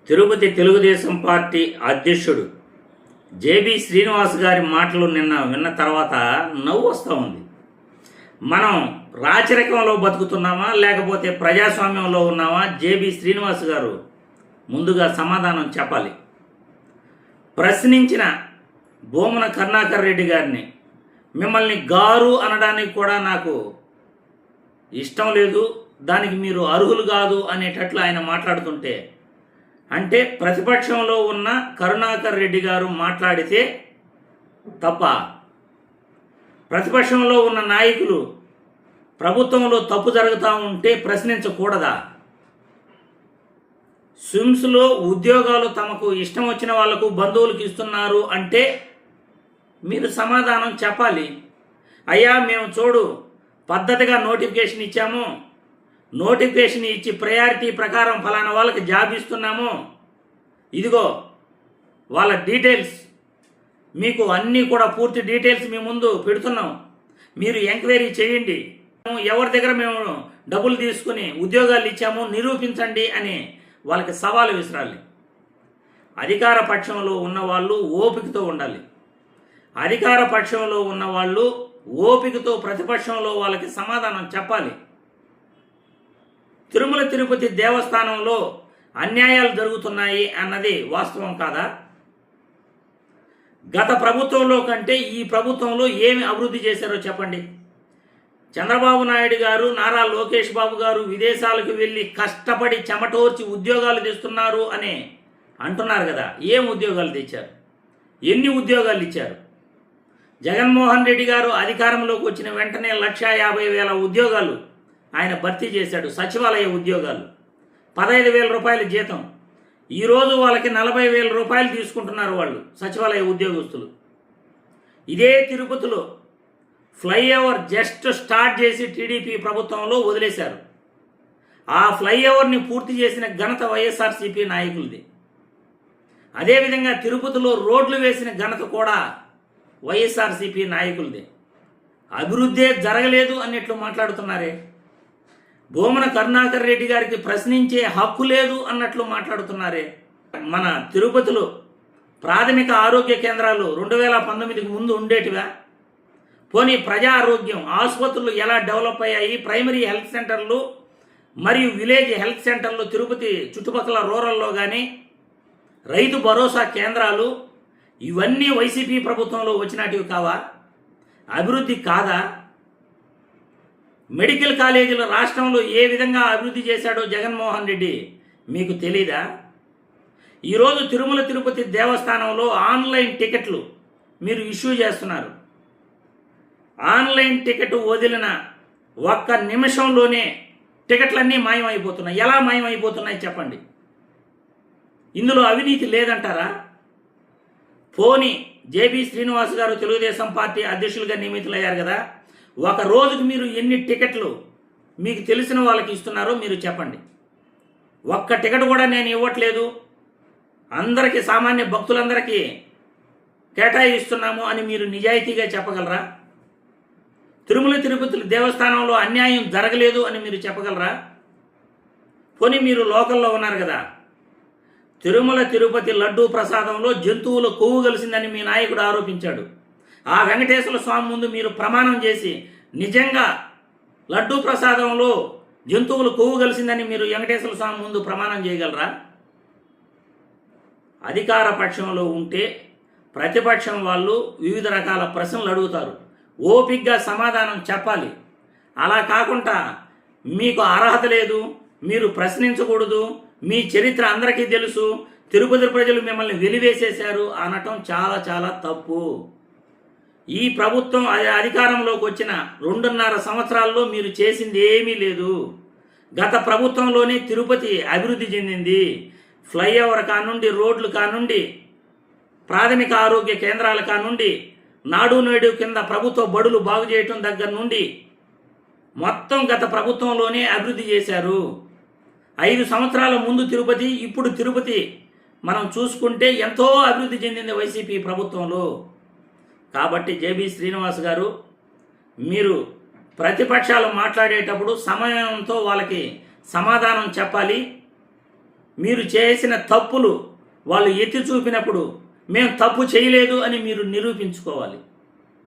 Tirupati Telugu Desam party అధ్యక్షుడు JB Srinivas గారి మాటలు నిన్న విన్న తర్వాత నవ్వు వస్తూ ఉంది. మనం రాచరికంలో బతుకుతున్నామా లేకపోతే ప్రజాస్వామ్యంలో ఉన్నామా? జేబీ శ్రీనివాస్ గారు ముందుగా సమాధానం చెప్పాలి. ప్రశ్నించిన భూమన కరుణాకర్ రెడ్డి గారిని మిమ్మల్ని గారు అనడానికి కూడా నాకు ఇష్టం లేదు, దానికి మీరు అర్హులు కాదు అనేటట్లు ఆయన మాట్లాడుతుంటే, అంటే ప్రతిపక్షంలో ఉన్న కరుణాకర్ రెడ్డి గారు మాట్లాడితే తప్ప, ప్రతిపక్షంలో ఉన్న నాయకులు ప్రభుత్వంలో తప్పు జరుగుతూ ఉంటే ప్రశ్నించకూడదా? స్విమ్స్లో ఉద్యోగాలు తమకు ఇష్టం వచ్చిన వాళ్లకు బంధువులకు ఇస్తున్నారు అంటే మీరు సమాధానం చెప్పాలి. అయ్యా మేము చూడు పద్ధతిగా నోటిఫికేషన్ ఇచ్చాము, నోటిఫికేషన్ ఇచ్చి ప్రయారిటీ ప్రకారం ఫలానా వాళ్ళకి జాబ్ ఇస్తున్నాము, ఇదిగో వాళ్ళ డీటెయిల్స్ మీకు అన్నీ కూడా పూర్తి డీటెయిల్స్ మీ ముందు పెడుతున్నాం, మీరు ఎంక్వైరీ చేయండి, ఎవరి దగ్గర మేము డబ్బులు తీసుకుని ఉద్యోగాలు ఇచ్చాము నిరూపించండి అని వాళ్ళకి సవాలు విసిరాలి. అధికార పక్షంలో ఉన్నవాళ్ళు ఓపికతో ఉండాలి. అధికార పక్షంలో ఉన్నవాళ్ళు ఓపికతో ప్రతిపక్షంలో వాళ్ళకి సమాధానం చెప్పాలి. తిరుమల తిరుపతి దేవస్థానంలో అన్యాయాలు జరుగుతున్నాయి అన్నది వాస్తవం కాదా? గత ప్రభుత్వంలో కంటే ఈ ప్రభుత్వంలో ఏమి అభివృద్ధి చేశారో చెప్పండి. చంద్రబాబు నాయుడు గారు, నారా లోకేష్ బాబు గారు విదేశాలకు వెళ్ళి కష్టపడి చెమటోర్చి ఉద్యోగాలు తెస్తున్నారు అని అంటున్నారు కదా, ఏం ఉద్యోగాలు తెచ్చారు? ఎన్ని ఉద్యోగాలు ఇచ్చారు? జగన్మోహన్ రెడ్డి గారు అధికారంలోకి వచ్చిన వెంటనే 1,50,000 ఉద్యోగాలు ఆయన భర్తీ చేశాడు. సచివాలయ ఉద్యోగాలు 15,000 రూపాయల జీతం. ఈరోజు వాళ్ళకి 40,000 రూపాయలు తీసుకుంటున్నారు వాళ్ళు సచివాలయ ఉద్యోగస్తులు. ఇదే తిరుపతిలో ఫ్లైఓవర్ జస్ట్ స్టార్ట్ చేసి టీడీపీ ప్రభుత్వంలో వదిలేశారు. ఆ ఫ్లైఓవర్ని పూర్తి చేసిన ఘనత వైఎస్ఆర్సీపీ నాయకులది. అదేవిధంగా తిరుపతిలో రోడ్లు వేసిన ఘనత కూడా వైఎస్ఆర్సీపీ నాయకులది. అభివృద్ధే జరగలేదు అన్నట్లు మాట్లాడుతున్నారే. భూమన కరుణాకర్ రెడ్డి గారికి ప్రశ్నించే హక్కు లేదు అన్నట్లు మాట్లాడుతున్నారే. మన తిరుపతిలో ప్రాథమిక ఆరోగ్య కేంద్రాలు 2019కి ముందు ఉండేటివా? పోనీ ప్రజా ఆరోగ్యం ఆసుపత్రులు ఎలా డెవలప్ అయ్యాయి? ప్రైమరీ హెల్త్ సెంటర్లు మరియు విలేజ్ హెల్త్ సెంటర్లు తిరుపతి చుట్టుపక్కల రూరల్లో కానీ, రైతు భరోసా కేంద్రాలు, ఇవన్నీ వైసీపీ ప్రభుత్వంలో వచ్చినటివి కావా? అభివృద్ధి కాదా? మెడికల్ కాలేజీలు రాష్ట్రంలో ఏ విధంగా అభివృద్ధి చేశాడో జగన్మోహన్ రెడ్డి మీకు తెలీదా? ఈరోజు తిరుమల తిరుపతి దేవస్థానంలో ఆన్లైన్ టికెట్లు మీరు ఇష్యూ చేస్తున్నారు. ఆన్లైన్ టికెట్ వదిలిన ఒక్క నిమిషంలోనే టికెట్లన్నీ మాయమైపోతున్నాయి. ఎలా మాయమైపోతున్నాయి చెప్పండి? ఇందులో అవినీతి లేదంటారా? పోనీ జేబీ శ్రీనివాస్ గారు తెలుగుదేశం పార్టీ అధ్యక్షులుగా నియమితులయ్యారు కదా, ఒక రోజుకు మీరు ఎన్ని టికెట్లు మీకు తెలిసిన వాళ్ళకి ఇస్తున్నారో మీరు చెప్పండి. ఒక్క టికెట్ కూడా నేను ఇవ్వట్లేదు, అందరికీ సామాన్య భక్తులందరికీ కేటాయిస్తున్నాము అని మీరు నిజాయితీగా చెప్పగలరా? తిరుమల తిరుపతి దేవస్థానంలో అన్యాయం జరగలేదు అని మీరు చెప్పగలరా? పోనీ మీరు లోకల్లో ఉన్నారు కదా, తిరుమల తిరుపతి లడ్డూ ప్రసాదంలో జంతువుల కొవ్వు కలిసిందని మీ నాయకుడు ఆరోపించాడు. ఆ వెంకటేశ్వర స్వామి ముందు మీరు ప్రమాణం చేసి నిజంగా లడ్డూ ప్రసాదంలో జంతువుల కొవ్వు కలిసిందని మీరు వెంకటేశ్వర స్వామి ముందు ప్రమాణం చేయగలరా? అధికార పక్షంలో ఉంటే ప్రతిపక్షం వాళ్ళు వివిధ రకాల ప్రశ్నలు అడుగుతారు, ఓపిగ్గా సమాధానం చెప్పాలి. అలా కాకుండా మీకు అర్హత లేదు, మీరు ప్రశ్నించకూడదు, మీ చరిత్ర అందరికీ తెలుసు, తిరుపతి ప్రజలు మిమ్మల్ని వెలివేసేశారు అనటం చాలా చాలా తప్పు. ఈ ప్రభుత్వం అధికారంలోకి వచ్చిన 2.5 సంవత్సరాల్లో మీరు చేసింది ఏమీ లేదు. గత ప్రభుత్వంలోనే తిరుపతి అభివృద్ధి చెందింది. ఫ్లైఓవర్ కానుండి, రోడ్లు కానుండి, ప్రాథమిక ఆరోగ్య కేంద్రాల కానుండి, నాడు నేడు కింద ప్రభుత్వ బడులు బాగు చేయటం దగ్గర నుండి మొత్తం గత ప్రభుత్వంలోనే అభివృద్ధి చేశారు. 5 సంవత్సరాల ముందు తిరుపతి, ఇప్పుడు తిరుపతి మనం చూసుకుంటే ఎంతో అభివృద్ధి చెందింది వైసీపీ ప్రభుత్వంలో. కాబట్టి జేబీ శ్రీనివాస్ గారు, మీరు ప్రతిపక్షాలు మాట్లాడేటప్పుడు సమయంతో వాళ్ళకి సమాధానం చెప్పాలి. మీరు చేసిన తప్పులు వాళ్ళు ఎత్తి చూపినప్పుడు మేము తప్పు చేయలేదు అని మీరు నిరూపించుకోవాలి.